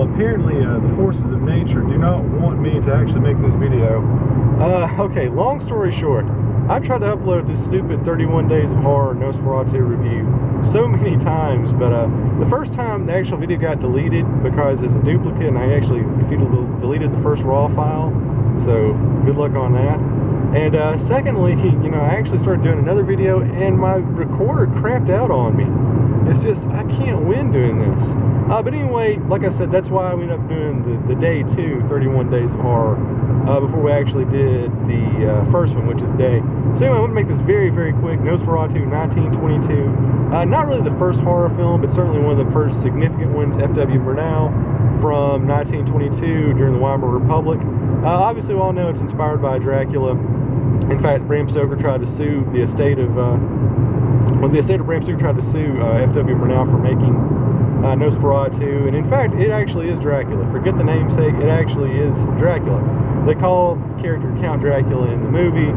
Well, apparently the forces of nature do not want me to actually make this video. Okay, long story short, I've tried to upload this stupid 31 Days of Horror Nosferatu review so many times, but the first time the actual video got deleted because it's a duplicate and I actually deleted the first raw file, so good luck on that. And secondly, I actually started doing another video and my recorder crapped out on me. It's just, I can't win doing this. But anyway, like I said, that's why we ended up doing the day 2, 31 Days of Horror, before we actually did the first one, which is day. So anyway, I'm going to make this very, very quick. Nosferatu, 1922. Not really the first horror film, but certainly one of the first significant ones, F.W. Murnau, from 1922 during the Weimar Republic. Obviously, we all know it's inspired by Dracula. In fact, Bram Stoker tried to sue the estate of... the estate of Bram Stoker tried to sue F.W. Murnau for making Nosferatu, and in fact, it actually is Dracula. Forget the namesake, it actually is Dracula. They call the character Count Dracula in the movie.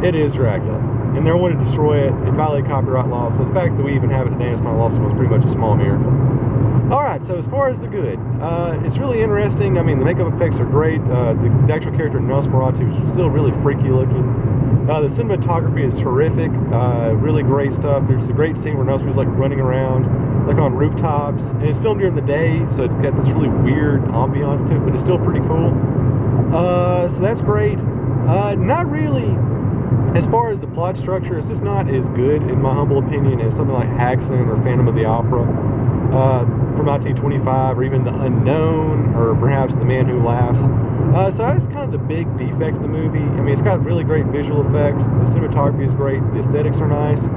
It is Dracula. And they wanted to destroy it. It violated copyright law, so the fact that we even have it today and it's not lost was pretty much a small miracle. Alright, so as far as the good, it's really interesting. I mean, the makeup effects are great. The actual character Nosferatu is still really freaky looking. The cinematography is terrific, really great stuff. There's a great scene where Nosferatu's like running around, like on rooftops, and it's filmed during the day, so it's got this really weird ambiance to it, but it's still pretty cool. So that's great. Not really, as far as the plot structure, it's just not as good, in my humble opinion, as something like Haxan or Phantom of the Opera from 1925, or even The Unknown, or perhaps The Man Who Laughs. So that's kind of the big defect of the movie. I mean, it's got really great visual effects, the cinematography is great, the aesthetics are nice,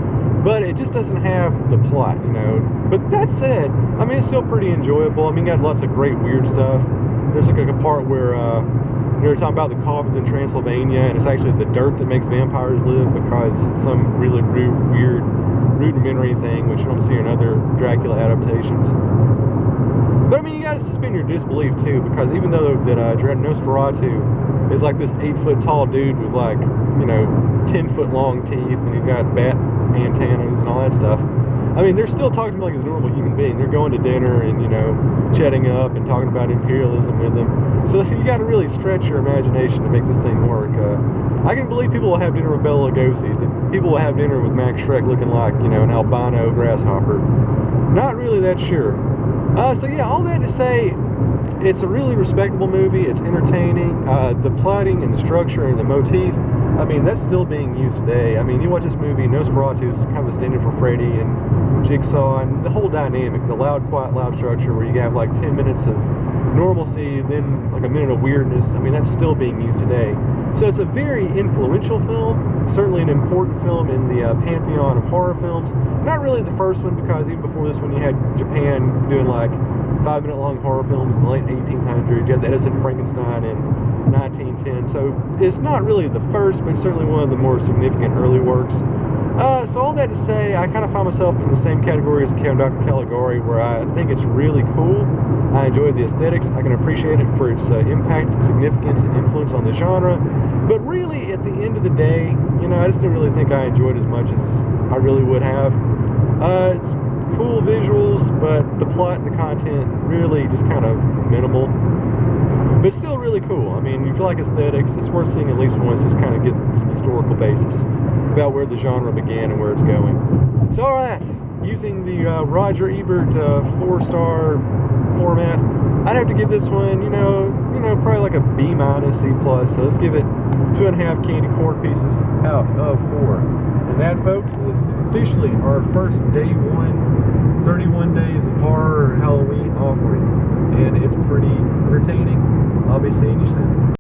but it just doesn't have the plot, But that said, I mean, it's still pretty enjoyable. I mean, you got lots of great weird stuff. There's like a part where they're talking about the coffins in Transylvania, and it's actually the dirt that makes vampires live, because it's some really weird rudimentary thing, which you don't see in other Dracula adaptations. But I mean, you gotta suspend your disbelief too, because even though that Nosferatu is like this 8-foot tall dude with like 10-foot long teeth, and he's got bat antennas and all that stuff, I mean, they're still talking to him like he's a normal human being. They're going to dinner and chatting up and talking about imperialism with him. So you got to really stretch your imagination to make this thing work. I can believe people will have dinner with Bela Lugosi. People will have dinner with Max Schreck looking like an albino grasshopper. Not really that sure. So yeah, all that to say, it's a really respectable movie. It's entertaining. The plotting and the structure and the motif, I mean, that's still being used today. I mean, you watch this movie, Nosferatu is kind of the stand-in for Freddy and Jigsaw, and the whole dynamic, the loud, quiet, loud structure where you have like 10 minutes of normalcy, then like a minute of weirdness. I mean, that's still being used today. So it's a very influential film, certainly an important film in the pantheon of horror films. Not really the first one, because even before this one you had Japan doing like 5-minute long horror films in the late 1800s. You had the Edison Frankenstein in 1910. So it's not really the first, but certainly one of the more significant early works. So all that to say, I kind of find myself in the same category as Dr. Caligari, where I think it's really cool. I enjoy the aesthetics. I can appreciate it for its impact and significance and influence on the genre. But really, at the end of the day, I just didn't really think I enjoyed it as much as I really would have. It's cool visuals, but the plot and the content really just kind of minimal. But still really cool. I mean, if you like aesthetics, it's worth seeing at least once, just kind of get some historical basis about where the genre began and where it's going. So alright, using the Roger Ebert 4-star format, I'd have to give this one, probably like a B-, C+. So let's give it 2.5 candy corn pieces out of 4. And that, folks, is officially our first day 1, 31 Days of Horror Halloween offering. And it's pretty entertaining. I'll be seeing you soon.